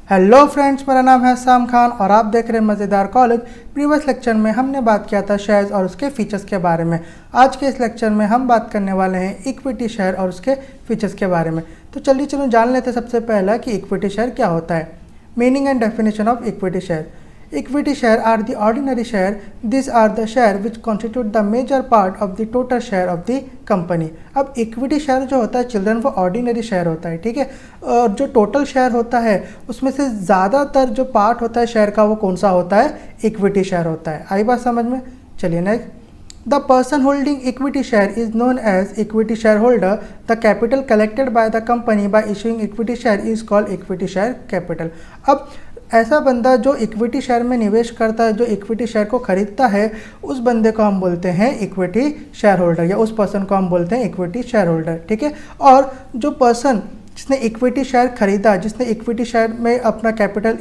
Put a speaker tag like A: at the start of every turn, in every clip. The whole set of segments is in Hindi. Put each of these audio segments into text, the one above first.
A: हेलो फ्रेंड्स, मेरा नाम है साम खान और आप देख रहे हैं मज़ेदार कॉलेज। प्रीवियस लेक्चर में हमने बात किया था शेयर्स और उसके फीचर्स के बारे में। आज के इस लेक्चर में हम बात करने वाले हैं इक्विटी शेयर और उसके फीचर्स के बारे में। तो चलो जान लेते हैं सबसे पहला कि इक्विटी शेयर क्या होता है। Meaning and definition of equity share. Equity share are the ordinary share. These are the share which constitute the major part of the total share of the company. अब इक्विटी शेयर जो होता है चिल्ड्रन वो ऑर्डिनरी शेयर होता है, ठीक है। और जो टोटल शेयर होता है उसमें से ज़्यादातर जो पार्ट होता है शेयर का वो कौन सा होता है, इक्विटी शेयर होता है। आई बात समझ में? चलिए next. The person holding equity share is known as equity shareholder. The capital collected by the company by issuing equity share is called equity share capital. अब ऐसा बंदा जो इक्विटी शेयर में निवेश करता है, जो इक्विटी शेयर को खरीदता है, उस बंदे को हम बोलते हैं इक्विटी शेयर होल्डर, या उस पर्सन को हम बोलते हैं इक्विटी शेयर होल्डर, ठीक है। और जो पर्सन जिसने इक्विटी शेयर खरीदा, जिसने इक्विटी शेयर में अपना कैपिटल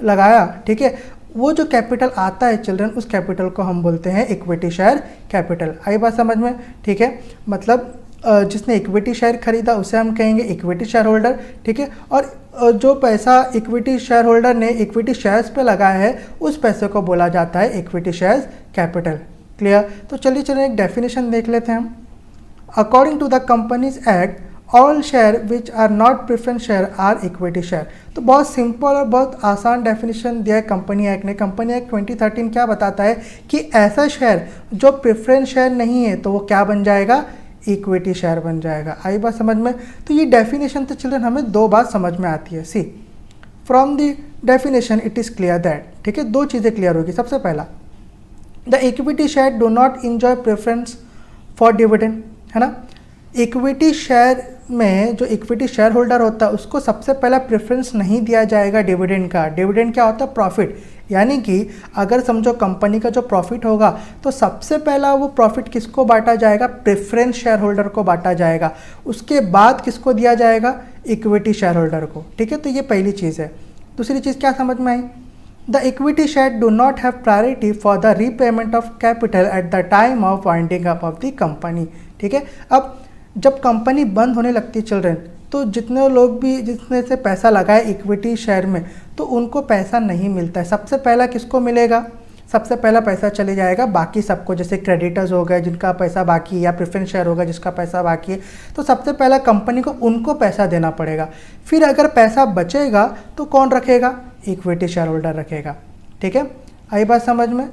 A: लगाया, ठीक है, वो जो कैपिटल आता है चिल्ड्रन, उस कैपिटल को हम बोलते हैं इक्विटी शेयर कैपिटल। आई बात समझ में? ठीक है, मतलब जिसने इक्विटी शेयर खरीदा उसे हम कहेंगे इक्विटी शेयर होल्डर, ठीक है। और जो पैसा इक्विटी शेयर होल्डर ने इक्विटी शेयर्स पे लगाया है उस पैसे को बोला जाता है इक्विटी शेयर्स कैपिटल। क्लियर? तो चलिए एक डेफिनेशन देख लेते हैं हम। According to the companies act, all share which are not preference share are equity share. तो बहुत सिंपल और बहुत आसान डेफिनेशन दिया है कंपनी एक्ट ने। कंपनी एक्ट 2013 क्या बताता है कि ऐसा शेयर जो प्रेफरेंस शेयर नहीं है तो वो क्या बन जाएगा, इक्विटी शेयर बन जाएगा। आई बात समझ में? तो ये डेफिनेशन तो चिल्ड्रन हमें दो बात समझ में आती है। See from the definition it is clear that, ठीक है, दो चीज़ें क्लियर होगी। सबसे पहला, the equity share do not enjoy preference for dividend, है ना। इक्विटी शेयर में जो इक्विटी शेयर होल्डर होता है उसको सबसे पहला प्रेफरेंस नहीं दिया जाएगा डिविडेंड का। डिविडेंड क्या होता है? प्रॉफिट। यानी कि अगर समझो कंपनी का जो प्रॉफिट होगा तो सबसे पहला वो प्रॉफिट किसको बांटा जाएगा? प्रेफरेंस शेयर होल्डर को बांटा जाएगा। उसके बाद किसको दिया जाएगा? इक्विटी शेयर होल्डर को, ठीक है। तो ये पहली चीज़ है। दूसरी चीज़ क्या समझ में आई? The equity share do not have priority for the repayment of capital at the time of winding up of the company, ठीक है। अब जब कंपनी बंद होने लगती है चिल्ड्रन, तो जितने लोग भी जितने से पैसा लगाए इक्विटी शेयर में तो उनको पैसा नहीं मिलता है। सबसे पहला किसको मिलेगा? सबसे पहला पैसा चले जाएगा बाकी सबको, जैसे क्रेडिटर्स हो गए जिनका पैसा बाकी है, या प्रेफरेंस शेयर होगा जिसका पैसा बाकी है। तो सबसे पहला कंपनी को उनको पैसा देना पड़ेगा। फिर अगर पैसा बचेगा तो कौन रखेगा? इक्विटी शेयर होल्डर रखेगा, ठीक है। आई बात समझ में?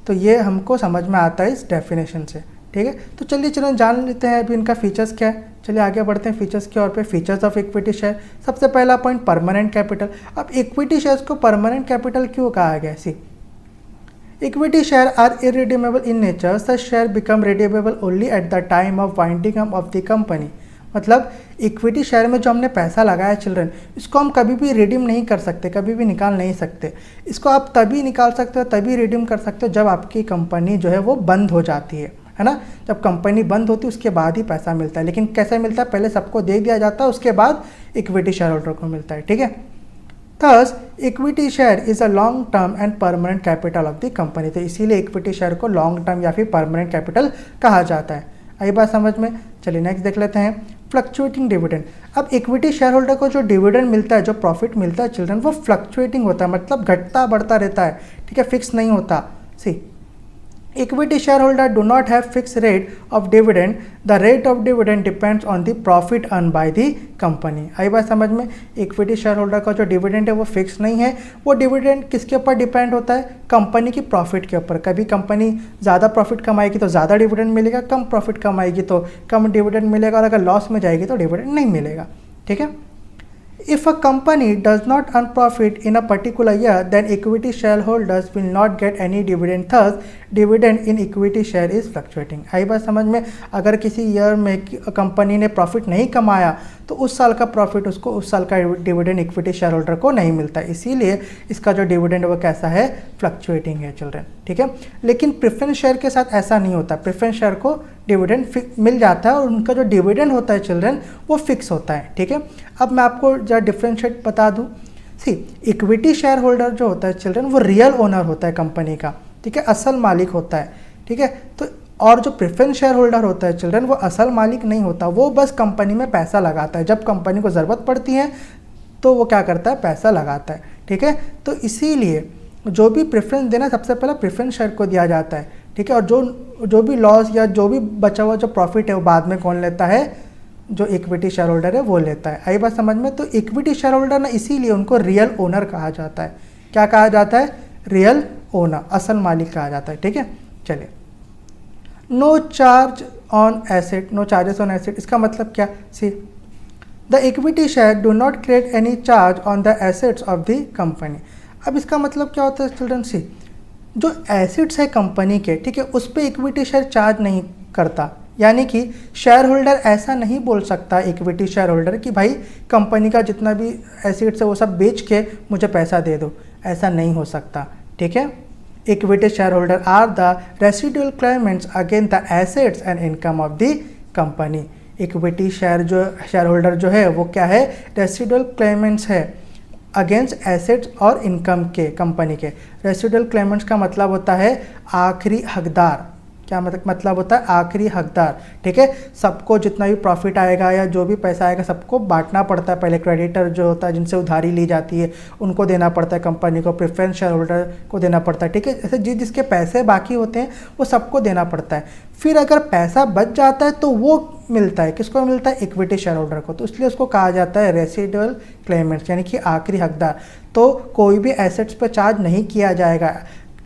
A: तो ये हमको समझ में आता है इस डेफिनेशन से, ठीक है। तो चलिए जान लेते हैं अभी इनका फीचर्स क्या है। चलिए आगे बढ़ते हैं फीचर्स की ओर पे। Features of equity share. सबसे पहला पॉइंट, परमानेंट कैपिटल। अब इक्विटी शेयर्स को परमानेंट कैपिटल क्यों कहा गया? See, equity share are irredeemable in nature, such share become redeemable only at the time of winding up of the company. मतलब इक्विटी शेयर में जो हमने पैसा लगाया चिल्ड्रन, इसको हम कभी भी रिडीम नहीं कर सकते, कभी भी निकाल नहीं सकते। इसको आप तभी निकाल सकते हो, तभी रिडीम कर सकते हो जब आपकी कंपनी जो है वो बंद हो जाती है ना। जब कंपनी बंद होती है उसके बाद ही पैसा मिलता है। लेकिन कैसे मिलता है? पहले सबको दे दिया जाता है, उसके बाद इक्विटी शेयर होल्डर को मिलता है, ठीक है। Thus equity share is a long term and permanent capital of the company. तो इसीलिए इक्विटी शेयर को लॉन्ग टर्म या फिर परमानेंट कैपिटल कहा जाता है। आई बात समझ में? चलिए नेक्स्ट देख लेते हैं, फ्लक्चुएटिंग डिविडेंड। अब इक्विटी शेयर होल्डर को जो डिविडेंड मिलता है, जो प्रॉफिट मिलता है चिल्ड्रन, वो फ्लक्चुएटिंग होता है, मतलब घटता बढ़ता रहता है, ठीक है, फिक्स नहीं होता। सी, equity shareholder do not have fixed rate of dividend. The rate of dividend depends on the profit earned by the company. आई बात समझ में? इक्विटी शेयर होल्डर का जो डिविडेंड है वो फिक्स नहीं है। वो डिविडेंड किसके ऊपर डिपेंड होता है? कंपनी की प्रॉफिट के ऊपर। कभी कंपनी ज़्यादा प्रॉफिट कमाएगी तो ज़्यादा डिविडेंड मिलेगा, कम प्रॉफिट कमाएगी तो कम डिविडेंड मिलेगा, और अगर लॉस में जाएगी तो डिविडेंड नहीं मिलेगा, ठीक है। If a company does not earn profit in a particular year, then equity shareholders will not get any dividend. Thus, dividend in equity share is fluctuating. आई बात समझ में? अगर किसी ईयर में कंपनी ने प्रॉफिट नहीं कमाया तो उस साल का प्रॉफिट उसको उस साल का डिविडेंड इक्विटी शेयर होल्डर को नहीं मिलता। इसीलिए इसका जो डिविडेंड वो कैसा है? फ्लक्चुएटिंग है चिल्ड्रन, ठीक है। लेकिन प्रेफरेंस शेयर के साथ ऐसा नहीं होता। प्रेफरेंस शेयर को डिविडेंड मिल जाता है और उनका जो डिविडेंड होता है चिल्ड्रन वो फिक्स होता है, ठीक है। अब मैं आपको जरा डिफ्रेंशिएट बता दूं। सी, इक्विटी शेयर होल्डर जो होता है चिल्ड्रन वो रियल ओनर होता है कंपनी का, ठीक है, असल मालिक होता है, ठीक है। तो और जो प्रेफरेंस शेयर होल्डर होता है चिल्ड्रन वो असल मालिक नहीं होता, वो बस कंपनी में पैसा लगाता है। जब कंपनी को ज़रूरत पड़ती है तो वो क्या करता है? पैसा लगाता है, ठीक है। तो इसीलिए जो भी प्रेफरेंस देना सबसे पहले प्रेफरेंस शेयर को दिया जाता है, ठीक है। और जो भी लॉस या जो भी बचा हुआ जो प्रॉफिट है वो बाद में कौन लेता है, जो इक्विटी शेयर होल्डर है वो लेता है। आई बात समझ में। तो इक्विटी शेयर होल्डर ना इसीलिए उनको रियल ओनर कहा जाता है। क्या कहा जाता है, रियल ओनर, असल मालिक कहा जाता है, ठीक है। चलिए, no charge on asset, no charges on asset, इसका मतलब क्या, see the equity share do not create any charge on the assets of the company. अब इसका मतलब क्या होता है चिल्ड्रन, सी जो एसेट्स है कंपनी के, ठीक है, उस पर इक्विटी शेयर चार्ज नहीं करता। यानी कि शेयर होल्डर ऐसा नहीं बोल सकता, इक्विटी शेयर होल्डर, कि भाई कंपनी का जितना भी एसेट्स है वो सब बेच के मुझे पैसा दे दो, ऐसा नहीं हो सकता, ठीक है। Equity share holder are the residual claimants against the assets and income of the company. Equity share holder जो है वो क्या है, रेसिडुअल क्लेमेंट्स है अगेंस्ट एसेट्स और इनकम के, कंपनी के। रेसिडुअल क्लेमेंट्स का मतलब होता है आखिरी हकदार। क्या मतलब होता है, आखिरी हकदार, ठीक है। सबको जितना भी प्रॉफिट आएगा या जो भी पैसा आएगा सबको बांटना पड़ता है। पहले क्रेडिटर जो होता है जिनसे उधारी ली जाती है उनको देना पड़ता है, कंपनी को, प्रेफरेंस शेयर होल्डर को देना पड़ता है, ठीक है। ऐसे जिसके पैसे बाकी होते हैं वो सबको देना पड़ता है। फिर अगर पैसा बच जाता है तो वो मिलता है, किसको मिलता है, इक्विटी शेयर होल्डर को। तो इसलिए उसको कहा जाता है रेसिडुअल क्लेमेंट्स, यानी कि आखिरी हकदार। तो कोई भी एसेट्स पर चार्ज नहीं किया जाएगा,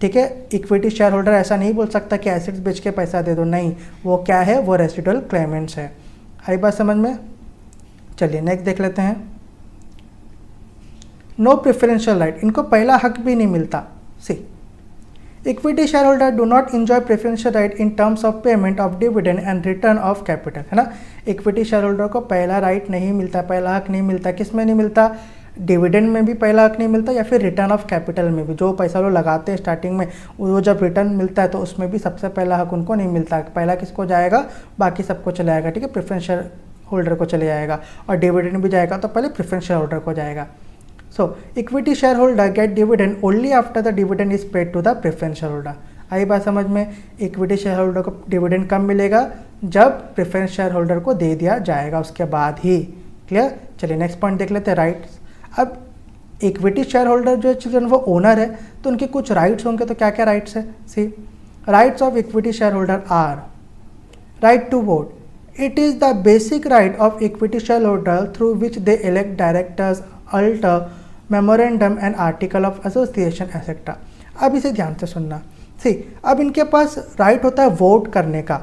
A: ठीक है। इक्विटी शेयर होल्डर ऐसा नहीं बोल सकता कि एसेट्स बेच के पैसा दे दो, नहीं, वो क्या है, वो रेसिडुअल क्लेमेंट्स है। आई बात समझ में। चलिए नेक्स्ट देख लेते हैं। नो प्रेफरेंशियल राइट, इनको पहला हक भी नहीं मिलता। See equity share holder do not enjoy preferential right in terms of payment of dividend and return of capital, है ना। इक्विटी शेयर होल्डर को पहला राइट नहीं मिलता, पहला हक नहीं मिलता। किस में नहीं मिलता, डिविडेंड में भी पहला हक नहीं मिलता, या फिर रिटर्न ऑफ कैपिटल में भी। जो पैसा वो लगाते हैं स्टार्टिंग में, वो जब रिटर्न मिलता है तो उसमें भी सबसे पहला हक उनको नहीं मिलता। पहला किसको जाएगा, बाकी सबको चले जाएगा, ठीक है, प्रेफरेंस शेयर होल्डर को चले जाएगा। और डिविडेंड भी जाएगा तो पहले प्रेफरेंस शेयर होल्डर को जाएगा। So equity share holder get dividend only after the dividend is paid to the preference share holder. आई बात समझ में। इक्विटी शेयर होल्डर को डिविडेंड कब मिलेगा, जब प्रेफरेंस शेयर होल्डर को दे दिया जाएगा, उसके बाद ही। क्लियर। चलिए नेक्स्ट पॉइंट देख लेते हैं, राइट्स। अब इक्विटी शेयर होल्डर जो चिल्ड्रन वो ओनर है तो उनके कुछ राइट्स होंगे। तो क्या क्या राइट्स है, see rights of equity share holder are right to vote, it is the basic right of equity share holder through which they elect directors, alter, memorandum and article of association etcetera. अब इसे ध्यान से सुनना। सी अब इनके पास राइट होता है वोट करने का,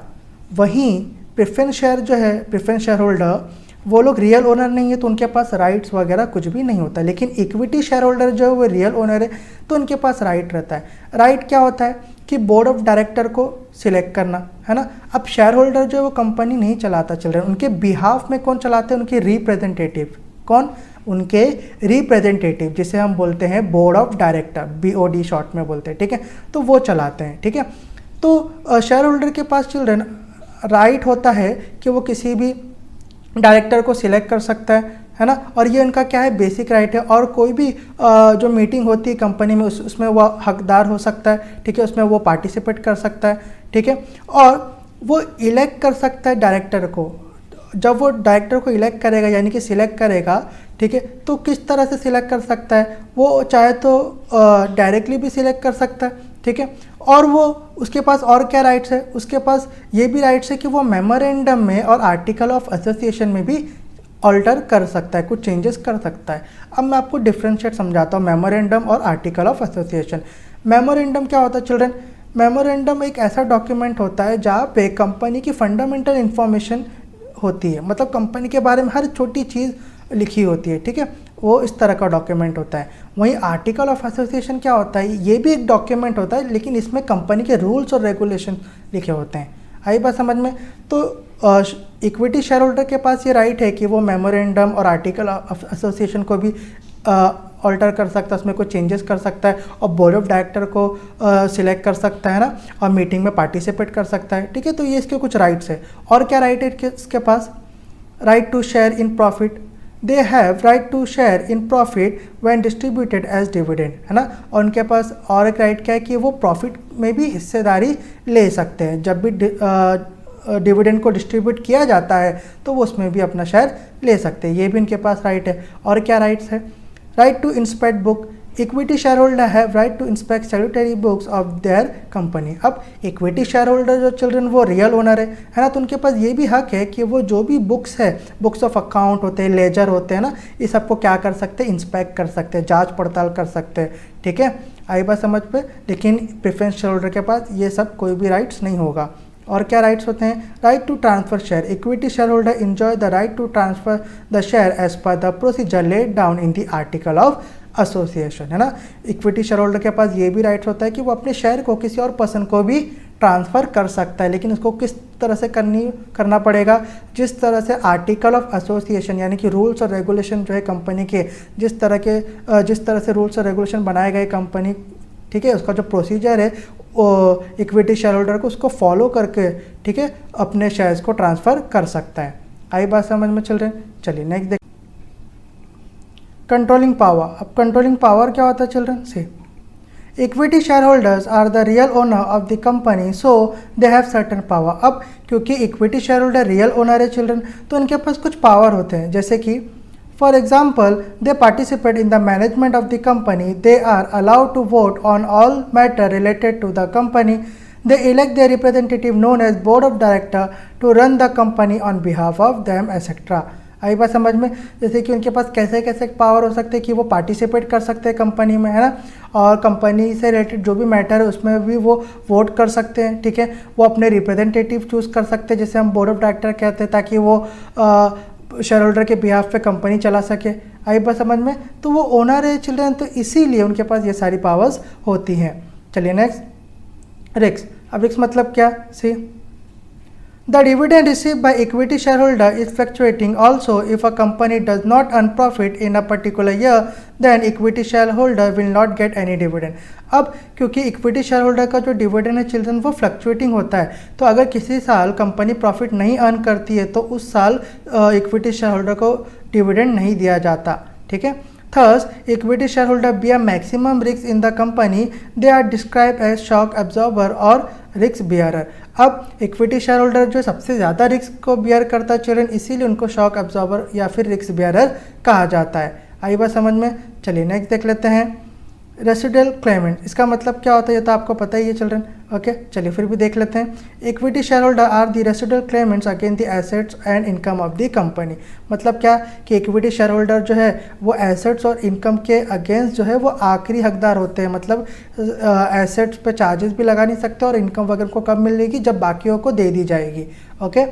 A: वहीं प्रेफरेंस शेयर जो है, प्रेफरेंस शेयर होल्डर, वो लोग रियल ओनर नहीं है तो उनके पास राइट्स वगैरह कुछ भी नहीं होता। लेकिन इक्विटी शेयर होल्डर जो है वो रियल ओनर है तो उनके पास राइट रहता है। राइट क्या होता है कि बोर्ड ऑफ डायरेक्टर को सिलेक्ट करना, है ना। अब शेयर होल्डर जो है वो कंपनी नहीं चलाता चिल्ड्रन, उनके बिहाफ में कौन चलाते हैं, उनके रिप्रेजेंटेटिव। कौन, उनके रिप्रेजेंटेटिव, जिसे हम बोलते हैं board of director, BOD short में बोलते हैं, ठीक है। तो वो चलाते हैं, ठीक है। तो शेयर होल्डर के पास चिल्ड्रन राइट होता है कि वो किसी भी डायरेक्टर को सिलेक्ट कर सकता है ना। और ये उनका क्या है, बेसिक राइट है। और कोई भी जो मीटिंग होती है कंपनी में उसमें वो हकदार हो सकता है, ठीक है, उसमें वो पार्टिसिपेट कर सकता है, ठीक है। और वो इलेक्ट कर सकता है डायरेक्टर को। जब वो डायरेक्टर को इलेक्ट करेगा यानी कि सिलेक्ट करेगा, ठीक है, तो किस तरह से सिलेक्ट कर सकता है, वो चाहे तो डायरेक्टली भी सिलेक्ट कर सकता है, ठीक है। और वो उसके पास और क्या राइट्स है, उसके पास ये भी राइट्स है कि वो मेमोरेंडम में और आर्टिकल ऑफ एसोसिएशन में भी ऑल्टर कर सकता है, कुछ चेंजेस कर सकता है। अब मैं आपको डिफ्रेंशिएट समझाता हूँ मेमोरेंडम और आर्टिकल ऑफ एसोसिएशन। मेमोरेंडम क्या होता है चिल्ड्रन, मेमोरेंडम एक ऐसा डॉक्यूमेंट होता है जहाँ पे कंपनी की फंडामेंटल इन्फॉर्मेशन होती है, मतलब कंपनी के बारे में हर छोटी चीज़ लिखी होती है, ठीक है, वो इस तरह का डॉक्यूमेंट होता है। वहीं आर्टिकल ऑफ एसोसिएशन क्या होता है, ये भी एक डॉक्यूमेंट होता है लेकिन इसमें कंपनी के रूल्स और रेगुलेशन लिखे होते हैं। आई बात समझ में। तो इक्विटी शेयर होल्डर के पास ये राइट है कि वो मेमोरेंडम और आर्टिकल ऑफ एसोसिएशन को भी ऑल्टर कर सकता है, उसमें कुछ चेंजेस कर सकता है, और बोर्ड ऑफ डायरेक्टर को सिलेक्ट कर सकता है ना, और मीटिंग में पार्टिसिपेट कर सकता है, ठीक है। तो ये इसके कुछ राइट्स है। और क्या राइट है इसके पास, right to share in profit, they have right to share in profit when distributed as dividend, है ना। और उनके पास और एक राइट क्या है कि वो प्रॉफिट में भी हिस्सेदारी ले सकते हैं, जब भी डिविडेंड को डिस्ट्रीब्यूट किया जाता है तो वो उसमें भी अपना शेयर ले सकते हैं, ये भी इनके पास राइट है। और क्या राइट्स है, right to inspect book, equity share holder have right to inspect statutory books of their company. अब इक्विटी शेयर होल्डर जो चिल्ड्रन वो रियल ओनर है ना, तो उनके पास ये भी हक है कि वो जो भी बुक्स है, बुक्स ऑफ अकाउंट होते हैं, लेजर होते हैं ना, ये सबको क्या कर सकते हैं, इंस्पेक्ट कर सकते हैं, जांच पड़ताल कर सकते हैं। ठीक है, आई बात समझ पे। लेकिन प्रेफरेंस शेयर होल्डर के पास ये सब कोई भी राइट्स नहीं होगा। और क्या राइट्स होते हैं? Right to transfer share. Equity share holder enjoy the right to transfer the share as per the procedure laid down in the article of association, है ना। इक्विटी शेयर होल्डर के पास ये भी राइट्स होता है कि वो अपने शेयर को किसी और पर्सन को भी ट्रांसफ़र कर सकता है, लेकिन उसको किस तरह से करना पड़ेगा? जिस तरह से आर्टिकल ऑफ एसोसिएशन यानी कि रूल्स और रेगुलेशन जो है कंपनी के, जिस तरह से रूल्स और रेगुलेशन बनाए गए कंपनी, ठीक है, उसका जो प्रोसीजर है इक्विटी शेयर होल्डर को उसको फॉलो करके, ठीक है, अपने शेयर्स को ट्रांसफ़र कर सकता है। आई बात समझ में चल रहे हैं? चलिए नेक्स्ट देख। Controlling power. अब कंट्रोलिंग पावर क्या होता है children? So equity share holders are the real owner of the company, so they have certain power. अब क्योंकि equity share holder real owner है चिल्ड्रन, तो उनके पास कुछ पावर होते हैं, जैसे कि for example they participate in the management of the company, they are allowed to vote on all matter related to the company, they elect their representative known as board of director to run the company on behalf of them etc। आई बात समझ में? जैसे कि उनके पास कैसे कैसे पावर हो सकते हैं कि वो पार्टिसिपेट कर सकते हैं कंपनी में, है ना, और कंपनी से रिलेटेड जो भी मैटर है उसमें भी वो वोट कर सकते हैं। ठीक है, वो अपने रिप्रेजेंटेटिव चूज़ कर सकते हैं, जिसे हम बोर्ड ऑफ डायरेक्टर कहते हैं, ताकि वो शेयर होल्डर के बिहाफ पे कंपनी चला सके। आई बात समझ में? तो वो ओनर है चिल्ड्रन, तो इसीलिए उनके पास ये सारी पावर्स होती हैं। चलिए नेक्स्ट, रिस्क। अब रिस्क मतलब क्या? सी the dividend received by equity shareholder is fluctuating. Also, if a company does not earn profit in a particular year, then equity shareholder will not get any dividend। अब क्योंकि इक्विटी शेयर होल्डर का जो डिविडेंड है चिल्ड्रन वो फ्लक्चुएटिंग होता है, तो अगर किसी साल कंपनी प्रॉफिट नहीं अर्न करती है तो उस साल इक्विटी शेयर होल्डर को डिविडेंड नहीं दिया जाता। ठीक है, Thus, equity shareholder bear maximum risk in the company. They are described as shock absorber और रिस्क बियरर। अब इक्विटी शेयर होल्डर जो सबसे ज़्यादा रिस्क को बियर करता है चिल्ड्रन, इसीलिए उनको शॉक एब्जॉर्बर या फिर रिस्क बियरर कहा जाता है। आई बात समझ में? चलिए नेक्स्ट देख लेते हैं, रेसिडुअल क्लेमेंट। इसका मतलब क्या होता है ये तो आपको पता ही है चिल्ड्रन। ओके, चलिए फिर भी देख लेते हैं। Equity share holder are the residual claimants against the assets and income of the company. मतलब क्या कि इक्विटी शेयर होल्डर जो है वो एसेट्स और इनकम के अगेंस्ट जो है वो आखिरी हकदार होते हैं। मतलब एसेट्स पे चार्जेस भी लगा नहीं सकते और इनकम वगैरह को कब मिलेगी? जब बाकियों को दे दी जाएगी। Okay,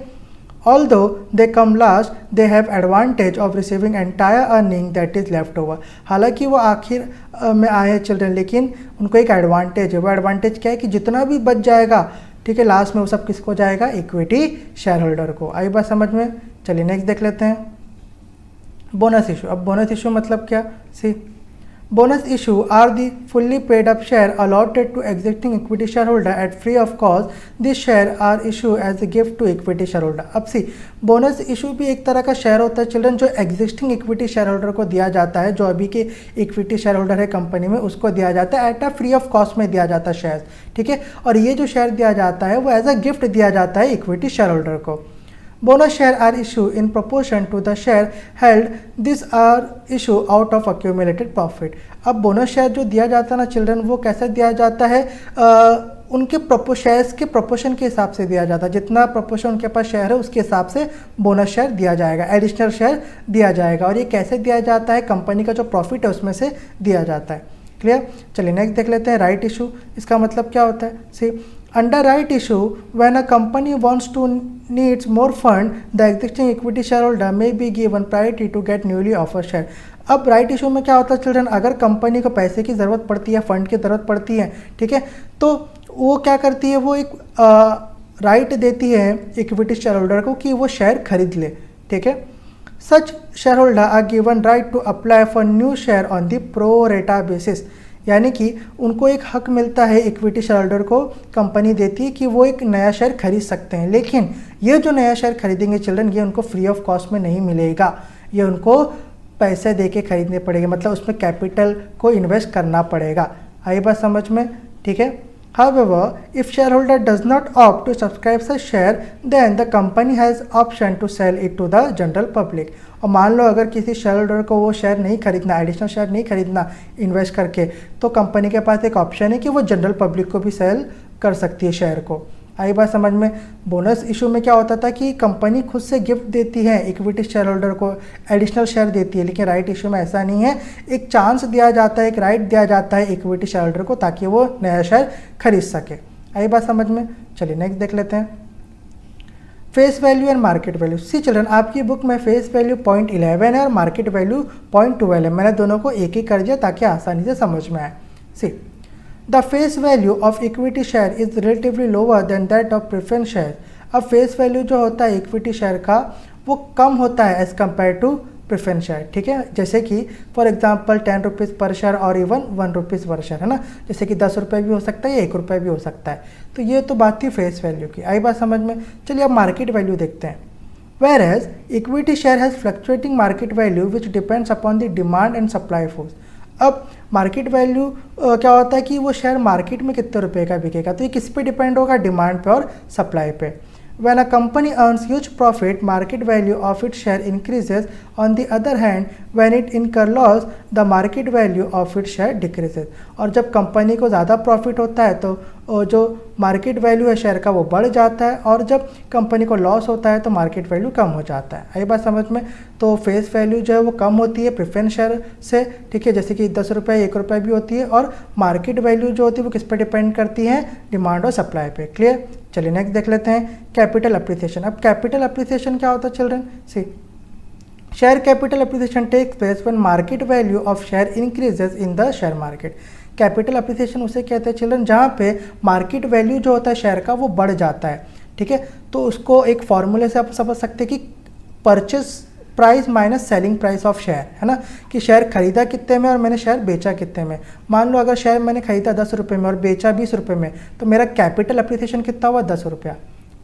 A: although they come last, they have advantage of receiving entire earning that is left over। हालांकि वो आखिर में आए हैं चिल्ड्रन, लेकिन उनको एक एडवांटेज है। वो एडवांटेज क्या है कि जितना भी बच जाएगा, ठीक है, लास्ट में वो सब किसको जाएगा? इक्विटी शेयर होल्डर को। आई बात समझ में? चलिए नेक्स्ट देख लेते हैं, बोनस इशू। अब बोनस इशू मतलब क्या? सी bonus issue are the fully paid up share allotted to existing equity shareholder at free of cost। This share are issued as a gift to equity shareholder। अब सी बोनस इशू भी एक तरह का शेयर होता है चिल्ड्रन, जो एग्जिस्टिंग इक्विटी शेयर होल्डर को दिया जाता है, जो अभी के इक्विटी शेयर होल्डर है कंपनी में, उसको दिया जाता है at a free of cost में दिया जाता है शेयर। ठीक है, और ये जो शेयर दिया जाता है वो एज अ गिफ्ट दिया जाता है इक्विटी शेयर होल्डर को। Bonus share are issued in proportion to the share held. These are issued out of accumulated profit। अब बोनस शेयर जो दिया जाता है ना चिल्ड्रन, वो कैसे दिया जाता है? उनके शेयर्स के प्रोपोर्शन के हिसाब से दिया जाता है। जितना प्रोपोर्शन उनके पास शेयर है उसके हिसाब से बोनस शेयर दिया जाएगा, एडिशनल शेयर दिया जाएगा। और ये कैसे दिया जाता है? कंपनी का जो प्रॉफिट है उसमें से दिया जाता है। क्लियर? चलिए नेक्स्ट देख लेते हैं, राइट इशू। इसका मतलब क्या होता है? सी Under right issue, when a company wants to needs more fund, the existing equity shareholder may be given priority to get newly offered share। अब राइट इशू में क्या होता है चिल्ड्रन? अगर कंपनी को पैसे की ज़रूरत पड़ती है, फंड की ज़रूरत पड़ती है, ठीक है, तो वो क्या करती है? वो एक राइट देती है इक्विटी शेयर होल्डर को कि वो शेयर खरीद ले। ठीक है, such share holder are given right to apply for new share on the pro rata basis. यानी कि उनको एक हक मिलता है, इक्विटी शेयर होल्डर को कंपनी देती है कि वो एक नया शेयर खरीद सकते हैं, लेकिन ये जो नया शेयर खरीदेंगे चिल्ड्रन, ये उनको फ्री ऑफ कॉस्ट में नहीं मिलेगा, ये उनको पैसे दे के खरीदने पड़ेंगे, मतलब उसमें कैपिटल को इन्वेस्ट करना पड़ेगा। आई बात समझ में? ठीक है, However, if shareholder does not opt to subscribe such share, then the company has option to sell it to the general public. और मान लो अगर किसी शेयर होल्डर को वो शेयर नहीं खरीदना, एडिशनल शेयर नहीं खरीदना इन्वेस्ट करके, तो कंपनी के पास एक ऑप्शन है कि वो जनरल पब्लिक को भी सेल कर सकती है शेयर को। आई बात समझ में। बोनस इशू में क्या होता था कि कंपनी खुद से गिफ्ट देती है इक्विटी शेयर होल्डर को, एडिशनल शेयर देती है, लेकिन राइट इशू में ऐसा नहीं है। एक चांस दिया जाता है, एक राइट दिया जाता है इक्विटी शेयर होल्डर को ताकि वो नया शेयर खरीद सके। आई बात समझ में। चलिए नेक्स्ट देख लेते हैं, face value and market value. See children, आपकी बुक में फेस वैल्यू 0.11 है और मार्केट वैल्यू 0.12 है। मैंने दोनों को एक ही कर दिया ताकि आसानी से समझ में आए। See, the face value of equity share is relatively lower than that of preference share. अब फेस वैल्यू जो होता है इक्विटी शेयर का वो कम होता है as compare to preference share, ठीक है। जैसे कि for example 10 rupees per share और इवन 1 रुपीज़ पर शेयर, है ना। जैसे कि 10 रुपये भी हो सकता है या 1 रुपये भी हो सकता है। तो ये तो बात थी फेस वैल्यू की। आई बात समझ में। चलिए अब मार्केट वैल्यू देखते हैं। Whereas equity share has fluctuating market value which depends upon the demand and supply force। अब मार्केट वैल्यू क्या होता है कि वो शेयर मार्केट में कितने रुपए का बिकेगा, तो ये किस पे डिपेंड होगा, डिमांड पे और सप्लाई पे। When a company earns huge profit, market value of its share increases. On the other hand, when it incur loss, the market value of its share decreases। और जब कंपनी को ज़्यादा प्रॉफिट होता है तो जो मार्केट वैल्यू है शेयर का वो बढ़ जाता है, और जब कंपनी को लॉस होता है तो मार्केट वैल्यू कम हो जाता है। आई बात समझ में। तो फेस वैल्यू जो है वो कम होती है प्रेफरेंस शेयर से, ठीक है। जैसे कि 10 रुपये 1 रुपये भी होती है, और मार्केट वैल्यू जो होती है वो किस पे डिपेंड करती है, डिमांड और सप्लाई पे। क्लियर। चलिए नेक्स्ट देख लेते हैं, कैपिटल अप्रिसिएशन। अब कैपिटल अप्रिसिएशन क्या होता है children? See, share capital appreciation takes place when market value of share increases in the share market. Capital appreciation उसे कहते हैं चिल्ड्रन जहाँ पे मार्केट वैल्यू जो होता है शेयर का वो बढ़ जाता है, ठीक है। तो उसको एक फॉर्मूले से आप समझ सकते हैं कि purchase price minus selling price of share, है ना। कि शेयर खरीदा कितने में और मैंने शेयर बेचा कितने में। मान लो अगर शेयर मैंने खरीदा 10 रुपये में और बेचा 20 रुपये में, तो मेरा कैपिटल अप्रिसिएशन कितना हुआ, 10 रुपया।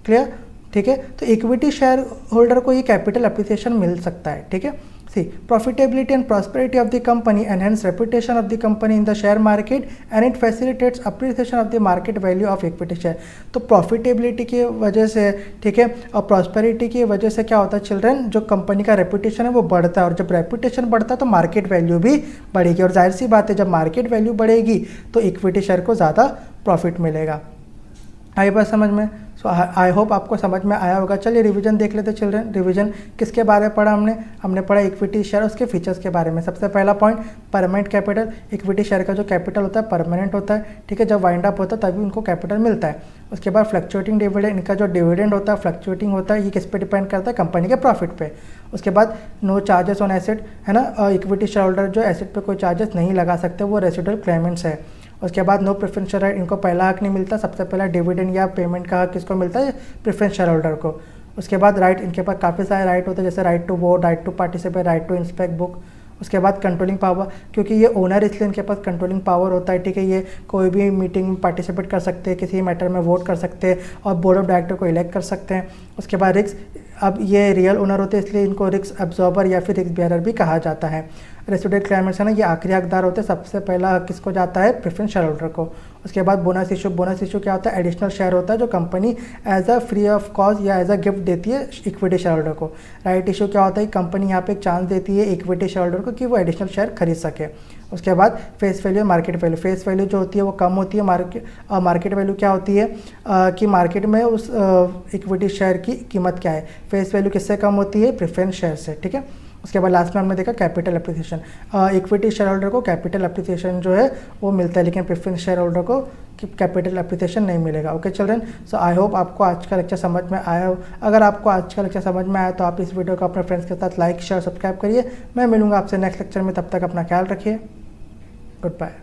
A: क्लियर, ठीक है। तो इक्विटी शेयर होल्डर को ये कैपिटल अप्रिसिएशन मिल सकता है, ठीक है। See, profitability and prosperity of the company enhance reputation of the company in the share market and it facilitates appreciation of the market value of equity share. तो प्रॉफिटेबिलिटी की वजह से, ठीक है, और प्रॉस्पेरिटी की वजह से क्या होता है चिल्ड्रन, जो कंपनी का रेपुटेशन है वो बढ़ता है, और जब रेपुटेशन बढ़ता है तो मार्केट वैल्यू भी बढ़ेगी, और जाहिर सी बात है जब मार्केट वैल्यू बढ़ेगी तो इक्विटी शेयर को ज़्यादा प्रॉफिट मिलेगा। आई बात समझ में। सो आई होप आपको समझ में आया होगा। चलिए रिवीजन देख लेते चिल्ड्रन। रिवीजन किसके बारे में पढ़ा हमने पढ़ा इक्विटी शेयर, उसके फीचर्स के बारे में। सबसे पहला point, permanent capital. Equity share का जो कैपिटल होता है परमानेंट होता है, ठीक है। जब वाइंड अप होता है तभी उनको कैपिटल मिलता है। उसके बाद फ्लक्चुएटिंग डिविडेंड, इनका जो डिविडेंड होता है फ्लक्चुएटिंग होता है। ये किस पे डिपेंड करता है, कंपनी के प्रॉफिट पे। उसके बाद नो चार्जेस ऑन एसेट, है ना। इक्विटी शेयर होल्डर जो एसेट पे कोई चार्जेस नहीं लगा सकते, वो रेसिडुअल क्लेमेंट्स है। उसके बाद नो प्रेफरेंशियल राइट, इनको पहला हक नहीं मिलता। सबसे पहला डिविडेंड या पेमेंट का हक किसको मिलता है, प्रेफरेंस शेयर होल्डर को। उसके बाद राइट, इनके पास काफ़ी सारे राइट होते हैं, जैसे right to vote, right to participate, right to inspect book. उसके बाद कंट्रोलिंग पावर, क्योंकि ये ओनर इसलिए इनके पास कंट्रोलिंग पावर होता है, ठीक है। ये कोई भी मीटिंग में पार्टिसिपेट कर सकते हैं, किसी मैटर में वोट कर सकते हैं, और बोर्ड ऑफ डायरेक्टर को इलेक्ट कर सकते हैं। उसके बाद रिस्क, अब ये रियल ओनर होते हैं इसलिए इनको रिस्क एब्जॉर्बर या फिर रिस्क बेयरर भी कहा जाता है। रेसिडुअल क्लेमेंट्स है ना, ये आखिरी हकदार होते हैं। सबसे पहला किसको जाता है, प्रेफरेंस शेयर होल्डर को। उसके बाद बोनस इशू। बोनस इशू क्या होता है, एडिशनल शेयर होता है जो company as a free of cost या एज अ गिफ्ट देती है इक्विटी शेयर होल्डर को। राइट इशू क्या होता है, कंपनी यहाँ पे एक चांस देती है इक्विटी शेयर होल्डर को कि वो एडिशनल शेयर खरीद सके। उसके बाद face value, market value. Face value जो होती है वो कम होती है, मार्केट वैल्यू क्या होती है कि मार्केट में उस इक्विटी शेयर की कीमत क्या है। फेस वैल्यू किससे कम होती है, प्रेफरेंस शेयर से, ठीक है। उसके बाद लास्ट में हमने देखा capital appreciation. Equity share holder को कैपिटल अप्रिसिएशन जो है वो मिलता है, लेकिन प्रेफरेंस शेयर होल्डर को कैपिटल अप्रिसिएशन नहीं मिलेगा। Okay children, so I hope आपको आज का लेक्चर समझ में आया हो। अगर आपको आज का लेक्चर समझ में आया तो आप इस वीडियो को अपने फ्रेंड्स के साथ लाइक शेयर सब्सक्राइब करिए। मैं मिलूंगा आपसे नेक्स्ट लेक्चर में, तब तक अपना ख्याल रखिए। Good bye.